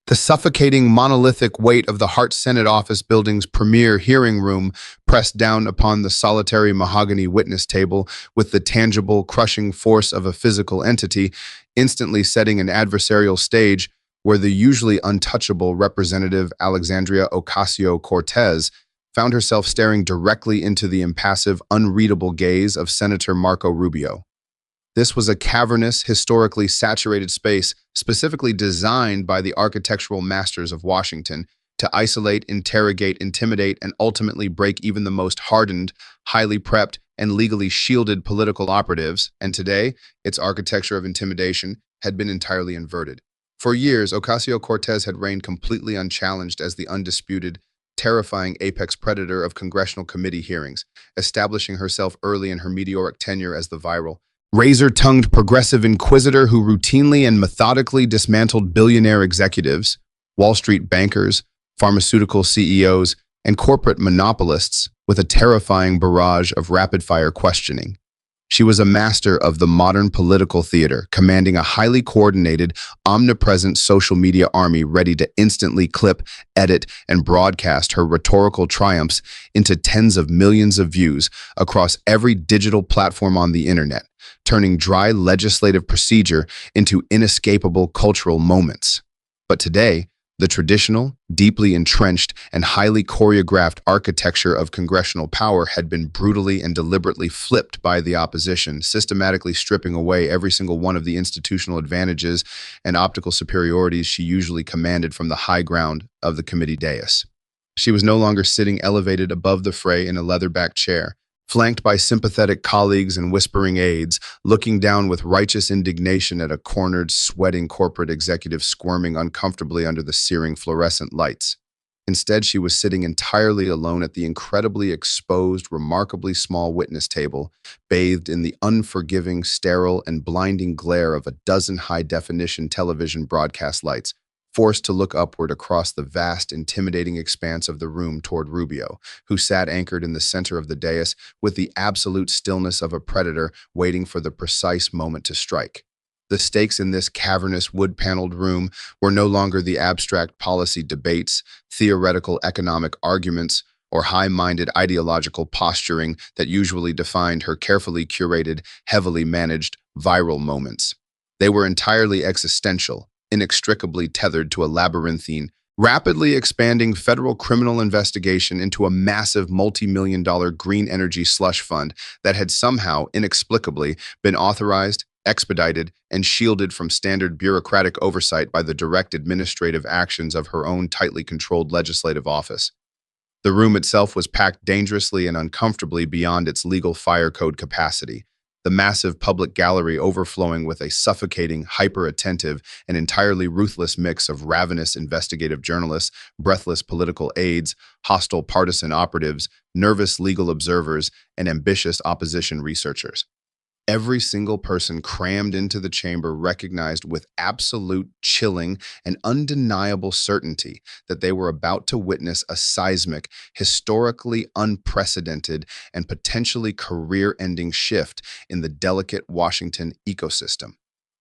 The suffocating monolithic weight of the Hart Senate Office Building's premier hearing room pressed down upon the solitary mahogany witness table with the tangible, crushing force of a physical entity, instantly setting an adversarial stage where the usually untouchable Representative Alexandria Ocasio-Cortez found herself staring directly into the impassive, unreadable gaze of Senator Marco Rubio. This was a cavernous, historically saturated space specifically designed by the architectural masters of Washington to isolate, interrogate, intimidate, and ultimately break even the most hardened, highly prepped, and legally shielded political operatives, and today, its architecture of intimidation had been entirely inverted. For years, Ocasio-Cortez had reigned completely unchallenged as the undisputed, terrifying apex predator of congressional committee hearings, establishing herself early in her meteoric tenure as the viral, razor-tongued progressive inquisitor who routinely and methodically dismantled billionaire executives, Wall Street bankers, pharmaceutical CEOs, and corporate monopolists with a terrifying barrage of rapid-fire questioning. She was a master of the modern political theater, commanding a highly coordinated, omnipresent social media army ready to instantly clip, edit, and broadcast her rhetorical triumphs into tens of millions of views across every digital platform on the internet, turning dry legislative procedure into inescapable cultural moments. But today, the traditional, deeply entrenched, and highly choreographed architecture of congressional power had been brutally and deliberately flipped by the opposition, systematically stripping away every single one of the institutional advantages and optical superiorities she usually commanded from the high ground of the committee dais. She was no longer sitting elevated above the fray in a leather-backed chair, flanked by sympathetic colleagues and whispering aides, looking down with righteous indignation at a cornered, sweating corporate executive squirming uncomfortably under the searing fluorescent lights. Instead, she was sitting entirely alone at the incredibly exposed, remarkably small witness table, bathed in the unforgiving, sterile, and blinding glare of a dozen high-definition television broadcast lights, forced to look upward across the vast, intimidating expanse of the room toward Rubio, who sat anchored in the center of the dais with the absolute stillness of a predator waiting for the precise moment to strike. The stakes in this cavernous, wood-paneled room were no longer the abstract policy debates, theoretical economic arguments, or high-minded ideological posturing that usually defined her carefully curated, heavily managed, viral moments. They were entirely existential, inextricably tethered to a labyrinthine, rapidly expanding federal criminal investigation into a massive multi-million-dollar green energy slush fund that had somehow, inexplicably, been authorized, expedited, and shielded from standard bureaucratic oversight by the direct administrative actions of her own tightly controlled legislative office. The room itself was packed dangerously and uncomfortably beyond its legal fire code capacity, the massive public gallery overflowing with a suffocating, hyper-attentive, and entirely ruthless mix of ravenous investigative journalists, breathless political aides, hostile partisan operatives, nervous legal observers, and ambitious opposition researchers. Every single person crammed into the chamber recognized with absolute, chilling, and undeniable certainty that they were about to witness a seismic, historically unprecedented, and potentially career-ending shift in the delicate Washington ecosystem.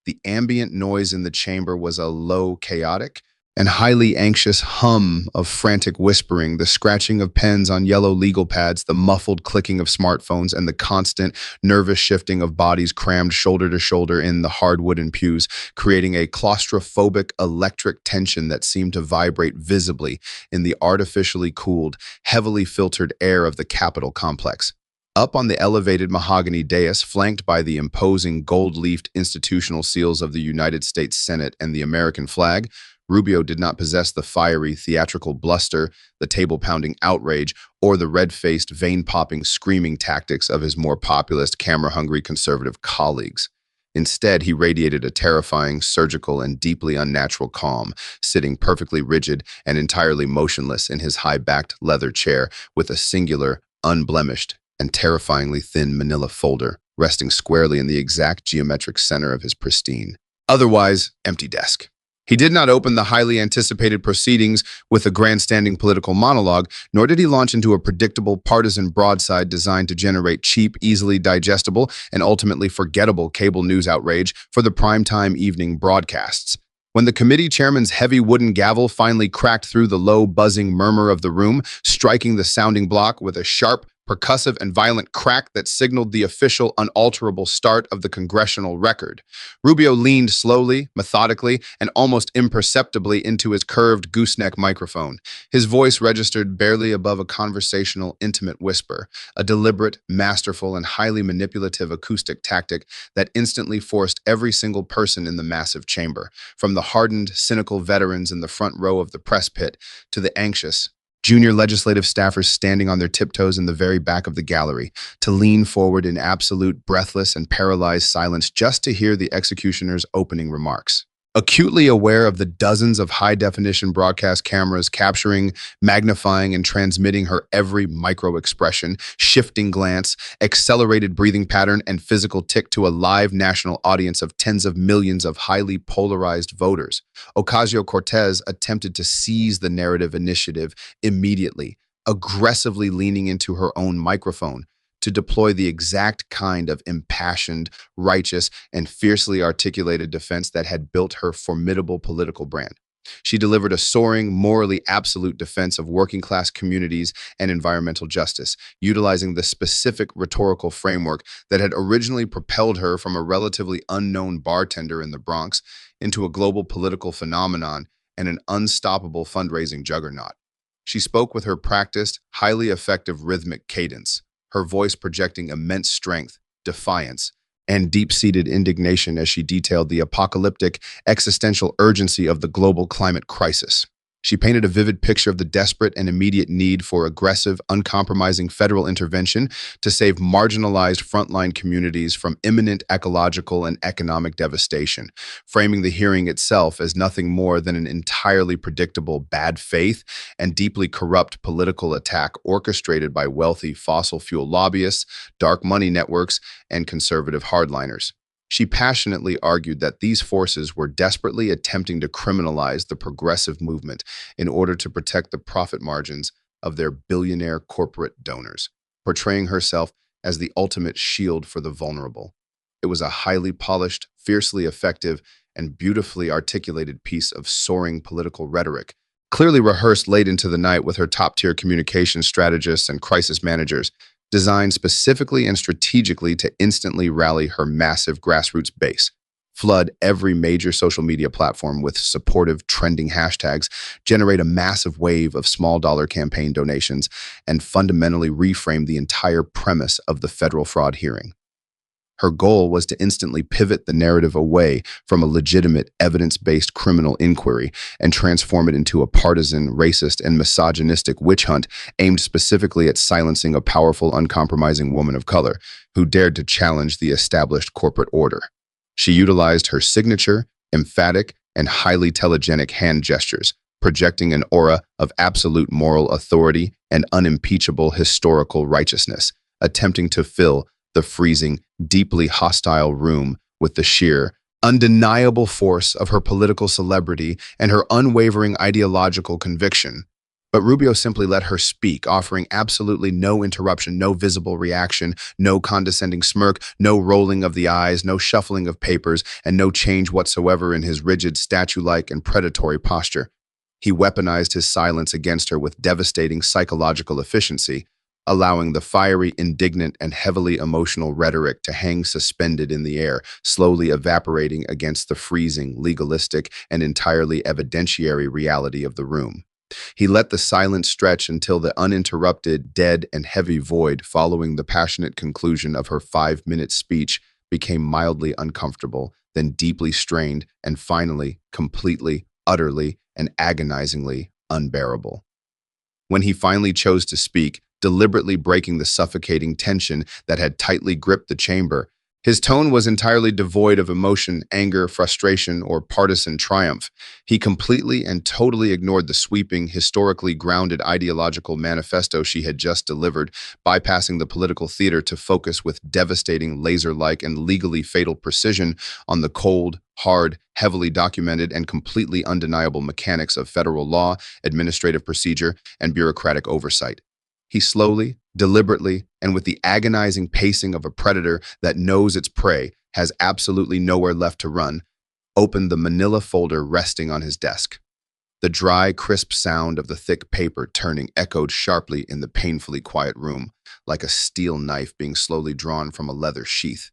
The ambient noise in the chamber was a low, chaotic, and highly anxious hum of frantic whispering, the scratching of pens on yellow legal pads, the muffled clicking of smartphones, and the constant, nervous shifting of bodies crammed shoulder to shoulder in the hard wooden pews, creating a claustrophobic electric tension that seemed to vibrate visibly in the artificially cooled, heavily filtered air of the Capitol complex. Up on the elevated mahogany dais, flanked by the imposing gold-leafed institutional seals of the United States Senate and the American flag, Rubio did not possess the fiery, theatrical bluster, the table-pounding outrage, or the red-faced, vein-popping, screaming tactics of his more populist, camera-hungry conservative colleagues. Instead, he radiated a terrifying, surgical, and deeply unnatural calm, sitting perfectly rigid and entirely motionless in his high-backed leather chair with a singular, unblemished, and terrifyingly thin manila folder resting squarely in the exact geometric center of his pristine, otherwise empty desk. He did not open the highly anticipated proceedings with a grandstanding political monologue, nor did he launch into a predictable partisan broadside designed to generate cheap, easily digestible, and ultimately forgettable cable news outrage for the primetime evening broadcasts. When the committee chairman's heavy wooden gavel finally cracked through the low, buzzing murmur of the room, striking the sounding block with a sharp, percussive, and violent crack that signaled the official, unalterable start of the congressional record, Rubio leaned slowly, methodically, and almost imperceptibly into his curved gooseneck microphone. His voice registered barely above a conversational, intimate whisper, a deliberate, masterful, and highly manipulative acoustic tactic that instantly forced every single person in the massive chamber, from the hardened, cynical veterans in the front row of the press pit to the anxious, junior legislative staffers standing on their tiptoes in the very back of the gallery, to lean forward in absolute, breathless, and paralyzed silence just to hear the executioner's opening remarks. Acutely aware of the dozens of high-definition broadcast cameras capturing, magnifying, and transmitting her every micro-expression, shifting glance, accelerated breathing pattern, and physical tick to a live national audience of tens of millions of highly polarized voters, Ocasio-Cortez attempted to seize the narrative initiative immediately, aggressively leaning into her own microphone, to deploy the exact kind of impassioned, righteous, and fiercely articulated defense that had built her formidable political brand. She delivered a soaring, morally absolute defense of working-class communities and environmental justice, utilizing the specific rhetorical framework that had originally propelled her from a relatively unknown bartender in the Bronx into a global political phenomenon and an unstoppable fundraising juggernaut. She spoke with her practiced, highly effective rhythmic cadence, her voice projecting immense strength, defiance, and deep-seated indignation as she detailed the apocalyptic, existential urgency of the global climate crisis. She painted a vivid picture of the desperate and immediate need for aggressive, uncompromising federal intervention to save marginalized frontline communities from imminent ecological and economic devastation, framing the hearing itself as nothing more than an entirely predictable bad faith and deeply corrupt political attack orchestrated by wealthy fossil fuel lobbyists, dark money networks, and conservative hardliners. She passionately argued that these forces were desperately attempting to criminalize the progressive movement in order to protect the profit margins of their billionaire corporate donors, portraying herself as the ultimate shield for the vulnerable. It was a highly polished, fiercely effective, and beautifully articulated piece of soaring political rhetoric, clearly rehearsed late into the night with her top-tier communication strategists and crisis managers, designed specifically and strategically to instantly rally her massive grassroots base, flood every major social media platform with supportive trending hashtags, generate a massive wave of small-dollar campaign donations, and fundamentally reframe the entire premise of the federal fraud hearing. Her goal was to instantly pivot the narrative away from a legitimate, evidence-based criminal inquiry and transform it into a partisan, racist, and misogynistic witch hunt aimed specifically at silencing a powerful, uncompromising woman of color who dared to challenge the established corporate order. She utilized her signature, emphatic, and highly telegenic hand gestures, projecting an aura of absolute moral authority and unimpeachable historical righteousness, attempting to fill the freezing, deeply hostile room with the sheer, undeniable force of her political celebrity and her unwavering ideological conviction. But Rubio simply let her speak, offering absolutely no interruption, no visible reaction, no condescending smirk, no rolling of the eyes, no shuffling of papers, and no change whatsoever in his rigid, statue-like, and predatory posture. He weaponized his silence against her with devastating psychological efficiency, allowing the fiery, indignant, and heavily emotional rhetoric to hang suspended in the air, slowly evaporating against the freezing, legalistic, and entirely evidentiary reality of the room. He let the silence stretch until the uninterrupted, dead, and heavy void following the passionate conclusion of her 5-minute speech became mildly uncomfortable, then deeply strained, and finally, completely, utterly, and agonizingly unbearable. When he finally chose to speak, deliberately breaking the suffocating tension that had tightly gripped the chamber, his tone was entirely devoid of emotion, anger, frustration, or partisan triumph. He completely and totally ignored the sweeping, historically grounded ideological manifesto she had just delivered, bypassing the political theater to focus with devastating, laser-like, and legally fatal precision on the cold, hard, heavily documented, and completely undeniable mechanics of federal law, administrative procedure, and bureaucratic oversight. He slowly, deliberately, and with the agonizing pacing of a predator that knows its prey has absolutely nowhere left to run, opened the manila folder resting on his desk. The dry, crisp sound of the thick paper turning echoed sharply in the painfully quiet room, like a steel knife being slowly drawn from a leather sheath.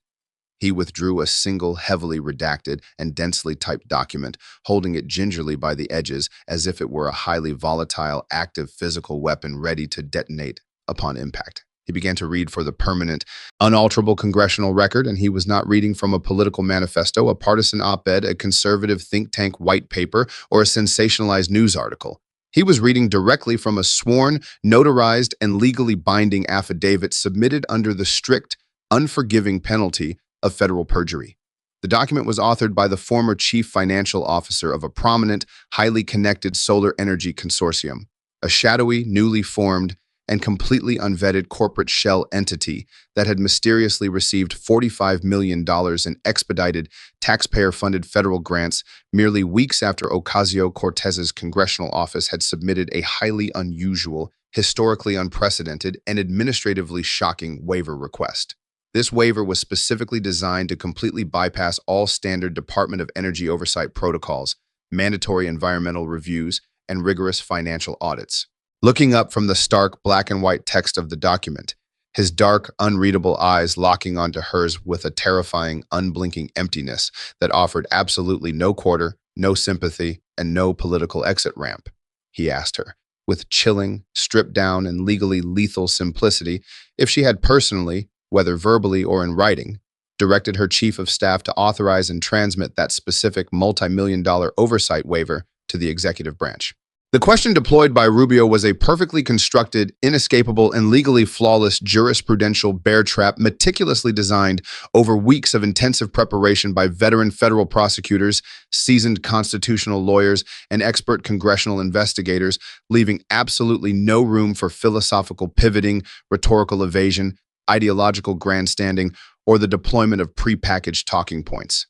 He withdrew a single, heavily redacted and densely typed document, holding it gingerly by the edges as if it were a highly volatile, active physical weapon ready to detonate upon impact. He began to read for the permanent, unalterable congressional record, and he was not reading from a political manifesto, a partisan op-ed, a conservative think tank white paper, or a sensationalized news article. He was reading directly from a sworn, notarized, and legally binding affidavit submitted under the strict, unforgiving penalty of federal perjury. The document was authored by the former chief financial officer of a prominent, highly connected solar energy consortium, a shadowy, newly formed, and completely unvetted corporate shell entity that had mysteriously received $45 million in expedited, taxpayer-funded federal grants merely weeks after Ocasio-Cortez's congressional office had submitted a highly unusual, historically unprecedented, and administratively shocking waiver request. This waiver was specifically designed to completely bypass all standard Department of Energy oversight protocols, mandatory environmental reviews, and rigorous financial audits. Looking up from the stark black and white text of the document, his dark, unreadable eyes locking onto hers with a terrifying, unblinking emptiness that offered absolutely no quarter, no sympathy, and no political exit ramp, he asked her, with chilling, stripped-down, and legally lethal simplicity, if she had personally, whether verbally or in writing, directed her chief of staff to authorize and transmit that specific multi-million-dollar oversight waiver to the executive branch. The question deployed by Rubio was a perfectly constructed, inescapable, and legally flawless jurisprudential bear trap meticulously designed over weeks of intensive preparation by veteran federal prosecutors, seasoned constitutional lawyers, and expert congressional investigators, leaving absolutely no room for philosophical pivoting, rhetorical evasion, ideological grandstanding, or the deployment of prepackaged talking points.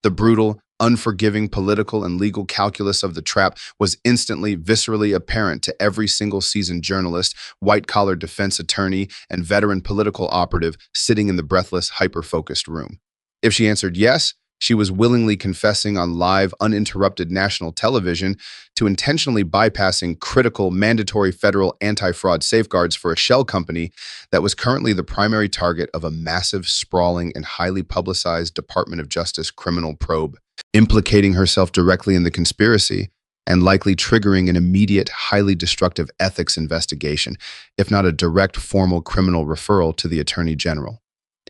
The brutal, unforgiving political and legal calculus of the trap was instantly, viscerally apparent to every single seasoned journalist, white-collar defense attorney, and veteran political operative sitting in the breathless, hyper-focused room. If she answered yes, she was willingly confessing on live, uninterrupted national television to intentionally bypassing critical, mandatory federal anti-fraud safeguards for a shell company that was currently the primary target of a massive, sprawling, and highly publicized Department of Justice criminal probe, implicating herself directly in the conspiracy and likely triggering an immediate, highly destructive ethics investigation, if not a direct formal criminal referral to the Attorney General.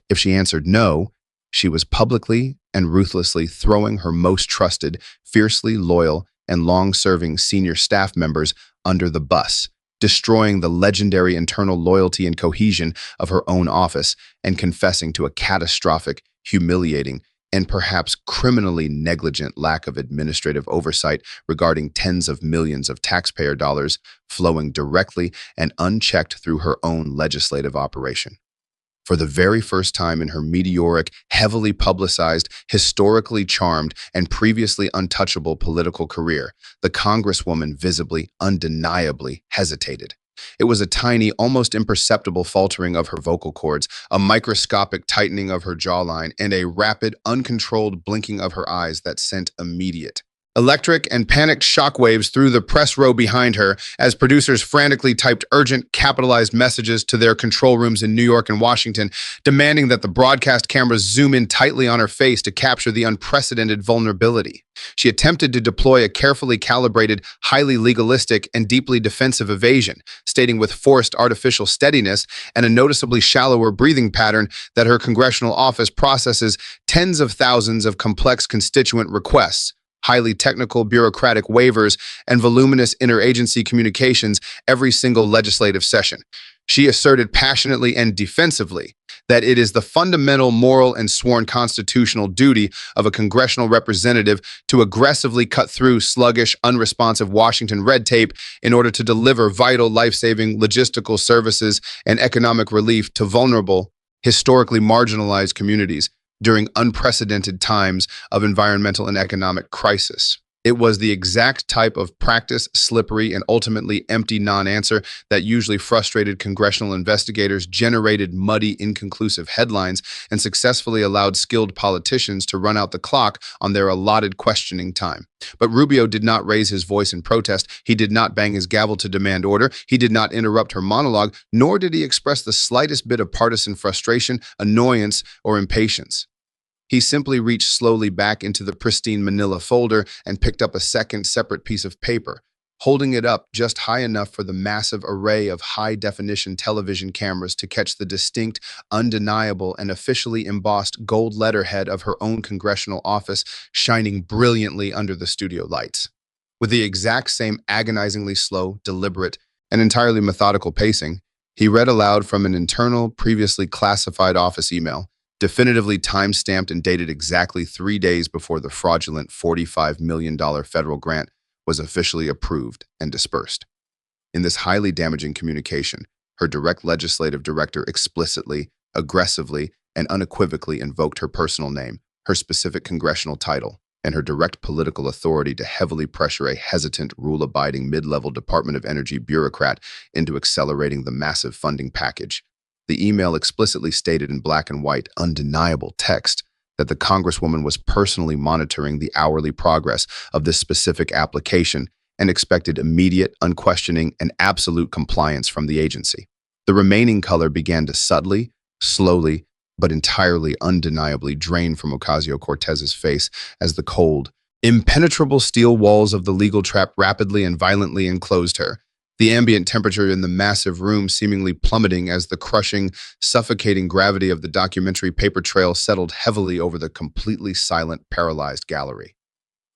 If she answered no, she was publicly and ruthlessly throwing her most trusted, fiercely loyal, and long-serving senior staff members under the bus, destroying the legendary internal loyalty and cohesion of her own office, and confessing to a catastrophic, humiliating, and perhaps criminally negligent lack of administrative oversight regarding tens of millions of taxpayer dollars flowing directly and unchecked through her own legislative operation. For the very first time in her meteoric, heavily publicized, historically charmed, and previously untouchable political career, the Congresswoman visibly, undeniably hesitated. It was a tiny, almost imperceptible faltering of her vocal cords, a microscopic tightening of her jawline, and a rapid, uncontrolled blinking of her eyes that sent immediate, electric and panicked shockwaves through the press row behind her as producers frantically typed urgent, capitalized messages to their control rooms in New York and Washington, demanding that the broadcast cameras zoom in tightly on her face to capture the unprecedented vulnerability. She attempted to deploy a carefully calibrated, highly legalistic, and deeply defensive evasion, stating with forced artificial steadiness and a noticeably shallower breathing pattern that her congressional office processes tens of thousands of complex constituent requests, highly technical bureaucratic waivers, and voluminous interagency communications every single legislative session. She asserted passionately and defensively that it is the fundamental moral and sworn constitutional duty of a congressional representative to aggressively cut through sluggish, unresponsive Washington red tape in order to deliver vital, life-saving logistical services and economic relief to vulnerable, historically marginalized communities during unprecedented times of environmental and economic crisis. It was the exact type of practice, slippery, and ultimately empty non-answer that usually frustrated congressional investigators, generated muddy, inconclusive headlines, and successfully allowed skilled politicians to run out the clock on their allotted questioning time. But Rubio did not raise his voice in protest. He did not bang his gavel to demand order. He did not interrupt her monologue, nor did he express the slightest bit of partisan frustration, annoyance, or impatience. He simply reached slowly back into the pristine manila folder and picked up a second separate piece of paper, holding it up just high enough for the massive array of high-definition television cameras to catch the distinct, undeniable, and officially embossed gold letterhead of her own congressional office shining brilliantly under the studio lights. With the exact same agonizingly slow, deliberate, and entirely methodical pacing, he read aloud from an internal, previously classified office email, definitively time-stamped and dated exactly 3 days before the fraudulent $45 million federal grant was officially approved and dispersed. In this highly damaging communication, her direct legislative director explicitly, aggressively, and unequivocally invoked her personal name, her specific congressional title, and her direct political authority to heavily pressure a hesitant, rule-abiding mid-level Department of Energy bureaucrat into accelerating the massive funding package. The email explicitly stated in black and white, undeniable text that the Congresswoman was personally monitoring the hourly progress of this specific application and expected immediate, unquestioning, and absolute compliance from the agency. The remaining color began to subtly, slowly, but entirely undeniably drain from Ocasio-Cortez's face as the cold, impenetrable steel walls of the legal trap rapidly and violently enclosed her, the ambient temperature in the massive room seemingly plummeting as the crushing, suffocating gravity of the documentary paper trail settled heavily over the completely silent, paralyzed gallery.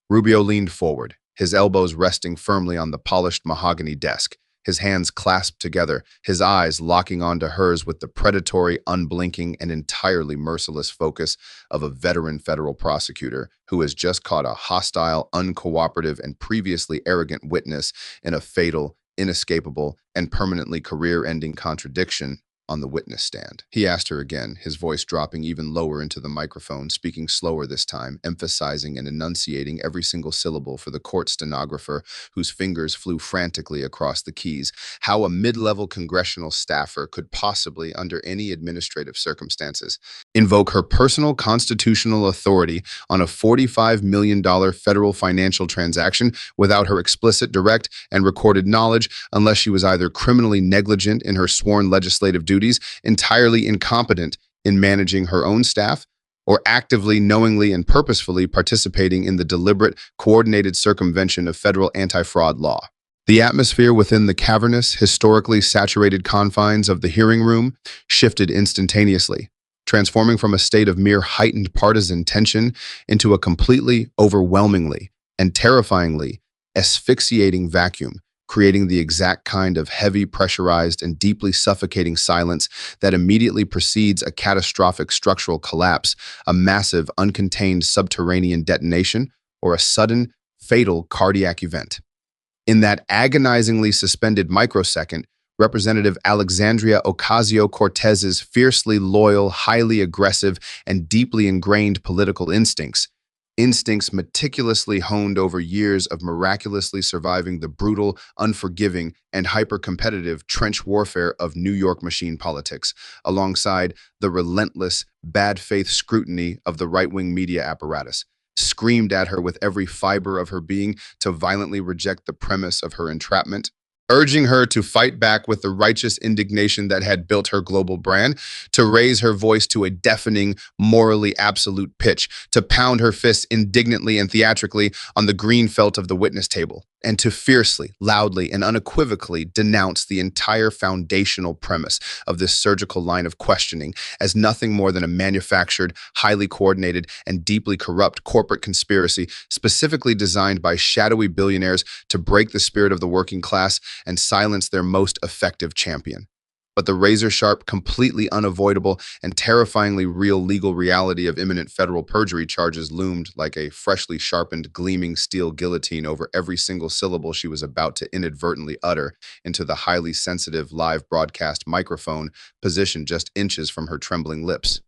Rubio leaned forward, his elbows resting firmly on the polished mahogany desk, his hands clasped together, his eyes locking onto hers with the predatory, unblinking, and entirely merciless focus of a veteran federal prosecutor who has just caught a hostile, uncooperative, and previously arrogant witness in a fatal, inescapable, and permanently career-ending contradiction on the witness stand. He asked her again, his voice dropping even lower into the microphone, speaking slower this time, emphasizing and enunciating every single syllable for the court stenographer whose fingers flew frantically across the keys, how a mid-level congressional staffer could possibly, under any administrative circumstances, invoke her personal constitutional authority on a $45 million federal financial transaction without her explicit, direct, and recorded knowledge, unless she was either criminally negligent in her sworn legislative duties, entirely incompetent in managing her own staff, or actively, knowingly, and purposefully participating in the deliberate, coordinated circumvention of federal anti-fraud law. The atmosphere within the cavernous, historically saturated confines of the hearing room shifted instantaneously, transforming from a state of mere heightened partisan tension into a completely, overwhelmingly, and terrifyingly asphyxiating vacuum, creating the exact kind of heavy, pressurized, and deeply suffocating silence that immediately precedes a catastrophic structural collapse, a massive, uncontained subterranean detonation, or a sudden, fatal cardiac event. In that agonizingly suspended microsecond, Representative Alexandria Ocasio-Cortez's fiercely loyal, highly aggressive, and deeply ingrained political instincts meticulously honed over years of miraculously surviving the brutal, unforgiving, and hyper-competitive trench warfare of New York machine politics, alongside the relentless, bad-faith scrutiny of the right-wing media apparatus, screamed at her with every fiber of her being to violently reject the premise of her entrapment, urging her to fight back with the righteous indignation that had built her global brand, to raise her voice to a deafening, morally absolute pitch, to pound her fists indignantly and theatrically on the green felt of the witness table, and to fiercely, loudly, and unequivocally denounce the entire foundational premise of this surgical line of questioning as nothing more than a manufactured, highly coordinated, and deeply corrupt corporate conspiracy specifically designed by shadowy billionaires to break the spirit of the working class and silence their most effective champion. But the razor-sharp, completely unavoidable, and terrifyingly real legal reality of imminent federal perjury charges loomed like a freshly sharpened, gleaming steel guillotine over every single syllable she was about to inadvertently utter into the highly sensitive live broadcast microphone positioned just inches from her trembling lips.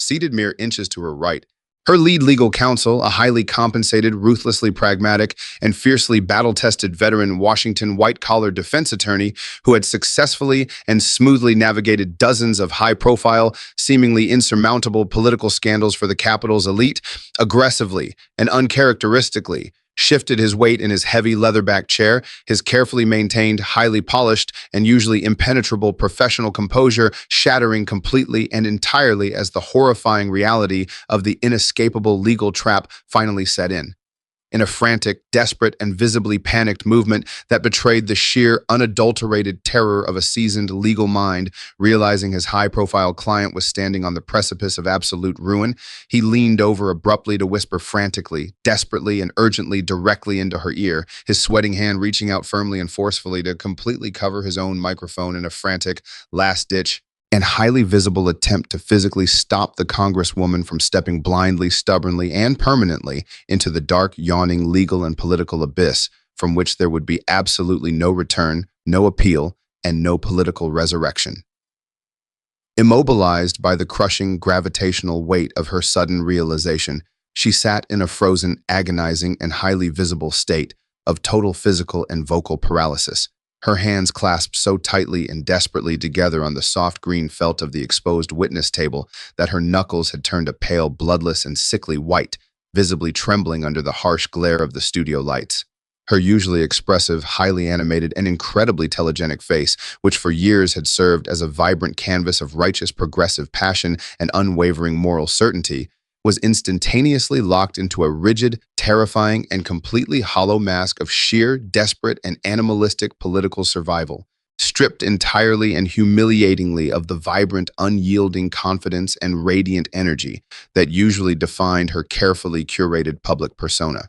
Seated mere inches to her right, Her lead legal counsel, a highly compensated, ruthlessly pragmatic, and fiercely battle-tested veteran Washington white-collar defense attorney who had successfully and smoothly navigated dozens of high-profile, seemingly insurmountable political scandals for the Capitol's elite, aggressively and uncharacteristically shifted his weight in his heavy leatherback chair, his carefully maintained, highly polished, and usually impenetrable professional composure shattering completely and entirely as the horrifying reality of the inescapable legal trap finally set in. In a frantic, desperate, and visibly panicked movement that betrayed the sheer, unadulterated terror of a seasoned legal mind, realizing his high-profile client was standing on the precipice of absolute ruin, he leaned over abruptly to whisper frantically, desperately, and urgently directly into her ear, his sweating hand reaching out firmly and forcefully to completely cover his own microphone in a frantic, last-ditch, and highly visible attempt to physically stop the Congresswoman from stepping blindly, stubbornly, and permanently into the dark, yawning legal and political abyss from which there would be absolutely no return, no appeal, and no political resurrection. Immobilized by the crushing gravitational weight of her sudden realization, she sat in a frozen, agonizing, and highly visible state of total physical and vocal paralysis, her hands clasped so tightly and desperately together on the soft green felt of the exposed witness table that her knuckles had turned a pale, bloodless, and sickly white, visibly trembling under the harsh glare of the studio lights. Her usually expressive, highly animated, and incredibly telegenic face, which for years had served as a vibrant canvas of righteous progressive passion and unwavering moral certainty, was instantaneously locked into a rigid, terrifying, and completely hollow mask of sheer, desperate, and animalistic political survival, stripped entirely and humiliatingly of the vibrant, unyielding confidence and radiant energy that usually defined her carefully curated public persona.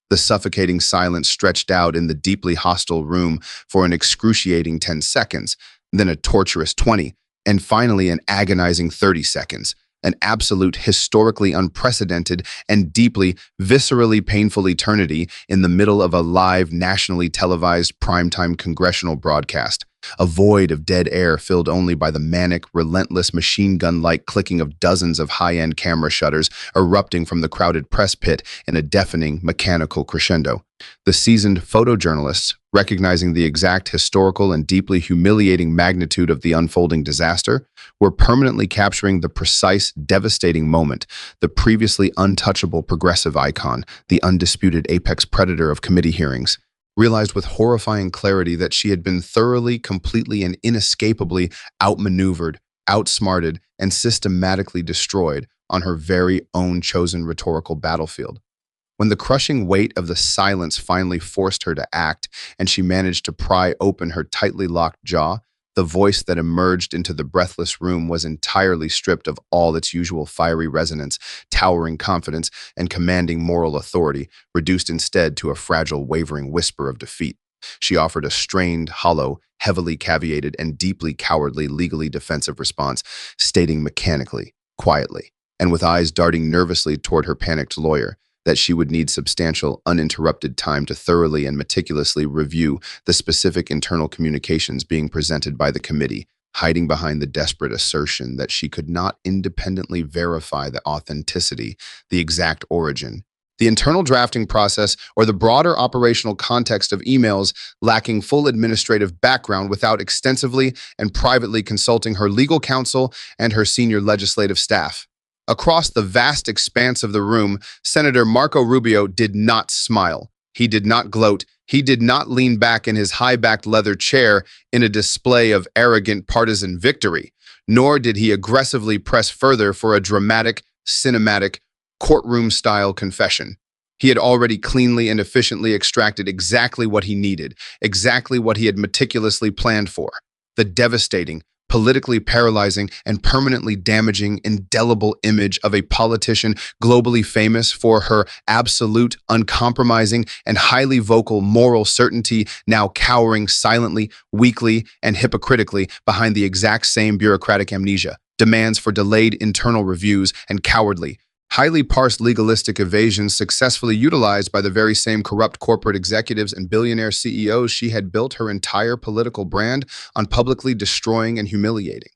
The suffocating silence stretched out in the deeply hostile room for an excruciating 10 seconds, then a torturous 20, and finally an agonizing 30 seconds. An absolute, historically unprecedented, and deeply, viscerally painful eternity in the middle of a live, nationally televised primetime congressional broadcast. A void of dead air filled only by the manic, relentless machine gun-like clicking of dozens of high-end camera shutters erupting from the crowded press pit in a deafening, mechanical crescendo. The seasoned photojournalists, recognizing the exact historical and deeply humiliating magnitude of the unfolding disaster, were permanently capturing the precise, devastating moment, the previously untouchable progressive icon, the undisputed apex predator of committee hearings, realized with horrifying clarity that she had been thoroughly, completely, and inescapably outmaneuvered, outsmarted, and systematically destroyed on her very own chosen rhetorical battlefield. When the crushing weight of the silence finally forced her to act, and she managed to pry open her tightly locked jaw, the voice that emerged into the breathless room was entirely stripped of all its usual fiery resonance, towering confidence, and commanding moral authority, reduced instead to a fragile, wavering whisper of defeat. She offered a strained, hollow, heavily caveated, and deeply cowardly legally defensive response, stating mechanically, quietly, and with eyes darting nervously toward her panicked lawyer, that she would need substantial, uninterrupted time to thoroughly and meticulously review the specific internal communications being presented by the committee, hiding behind the desperate assertion that she could not independently verify the authenticity, the exact origin, the internal drafting process, or the broader operational context of emails lacking full administrative background without extensively and privately consulting her legal counsel and her senior legislative staff. Across the vast expanse of the room, Senator Marco Rubio did not smile. He did not gloat. He did not lean back in his high-backed leather chair in a display of arrogant partisan victory, nor did he aggressively press further for a dramatic, cinematic, courtroom-style confession. He had already cleanly and efficiently extracted exactly what he needed, exactly what he had meticulously planned for: the devastating, politically paralyzing, and permanently damaging, indelible image of a politician globally famous for her absolute, uncompromising, and highly vocal moral certainty, now cowering silently, weakly, and hypocritically behind the exact same bureaucratic amnesia, demands for delayed internal reviews, and cowardly, highly parsed legalistic evasions successfully utilized by the very same corrupt corporate executives and billionaire CEOs she had built her entire political brand on publicly destroying and humiliating.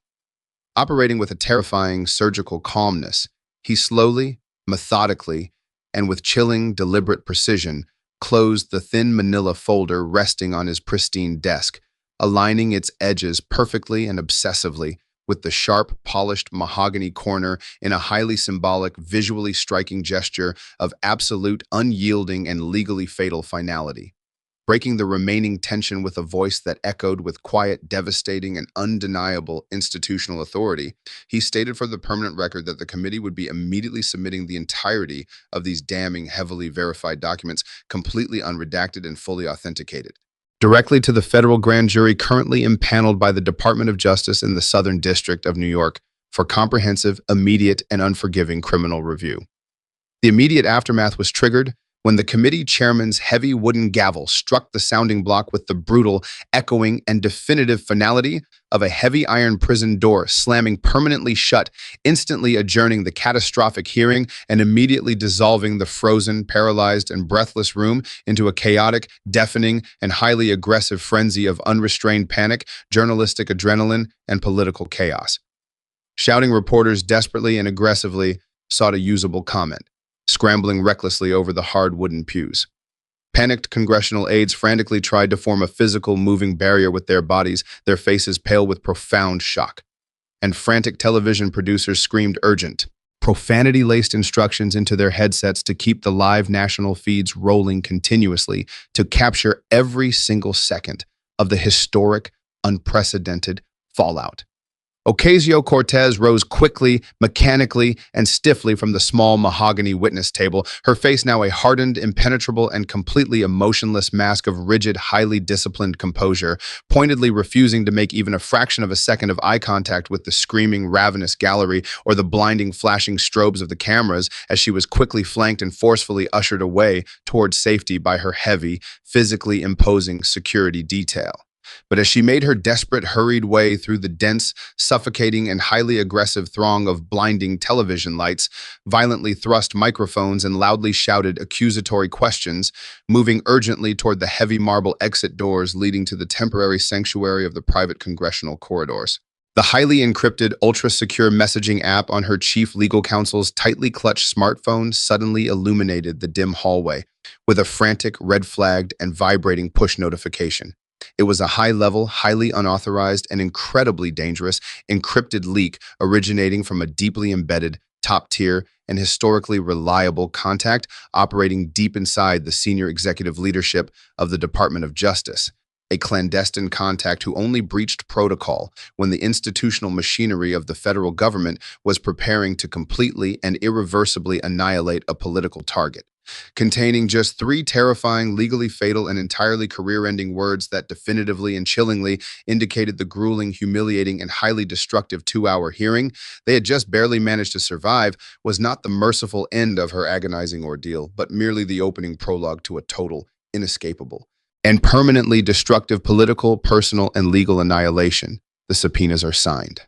Operating with a terrifying surgical calmness, he slowly, methodically, and with chilling, deliberate precision, closed the thin manila folder resting on his pristine desk, aligning its edges perfectly and obsessively with the sharp, polished mahogany corner in a highly symbolic, visually striking gesture of absolute, unyielding, and legally fatal finality. Breaking the remaining tension with a voice that echoed with quiet, devastating, and undeniable institutional authority, he stated for the permanent record that the committee would be immediately submitting the entirety of these damning, heavily verified documents, completely unredacted and fully authenticated, directly to the federal grand jury currently impaneled by the Department of Justice in the Southern District of New York for comprehensive, immediate, and unforgiving criminal review. The immediate aftermath was triggered when the committee chairman's heavy wooden gavel struck the sounding block with the brutal, echoing, and definitive finality of a heavy iron prison door slamming permanently shut, instantly adjourning the catastrophic hearing and immediately dissolving the frozen, paralyzed, and breathless room into a chaotic, deafening, and highly aggressive frenzy of unrestrained panic, journalistic adrenaline, and political chaos. Shouting reporters desperately and aggressively sought a usable comment, scrambling recklessly over the hard wooden pews. Panicked congressional aides frantically tried to form a physical, moving barrier with their bodies, their faces pale with profound shock. And frantic television producers screamed urgent, profanity-laced instructions into their headsets to keep the live national feeds rolling continuously to capture every single second of the historic, unprecedented fallout. Ocasio-Cortez rose quickly, mechanically, and stiffly from the small mahogany witness table, her face now a hardened, impenetrable, and completely emotionless mask of rigid, highly disciplined composure, pointedly refusing to make even a fraction of a second of eye contact with the screaming, ravenous gallery or the blinding, flashing strobes of the cameras as she was quickly flanked and forcefully ushered away towards safety by her heavy, physically imposing security detail. But as she made her desperate, hurried way through the dense, suffocating, and highly aggressive throng of blinding television lights, violently thrust microphones, and loudly shouted accusatory questions, moving urgently toward the heavy marble exit doors leading to the temporary sanctuary of the private congressional corridors. The highly encrypted, ultra-secure messaging app on her chief legal counsel's tightly clutched smartphone suddenly illuminated the dim hallway with a frantic, red-flagged, and vibrating push notification. It was a high-level, highly unauthorized, and incredibly dangerous encrypted leak originating from a deeply embedded, top-tier, and historically reliable contact operating deep inside the senior executive leadership of the Department of Justice, a clandestine contact who only breached protocol when the institutional machinery of the federal government was preparing to completely and irreversibly annihilate a political target. Containing just 3 terrifying, legally fatal, and entirely career-ending words that definitively and chillingly indicated the grueling, humiliating, and highly destructive 2-hour hearing they had just barely managed to survive was not the merciful end of her agonizing ordeal, but merely the opening prologue to a total, inescapable, and permanently destructive political, personal, and legal annihilation. The subpoenas are signed.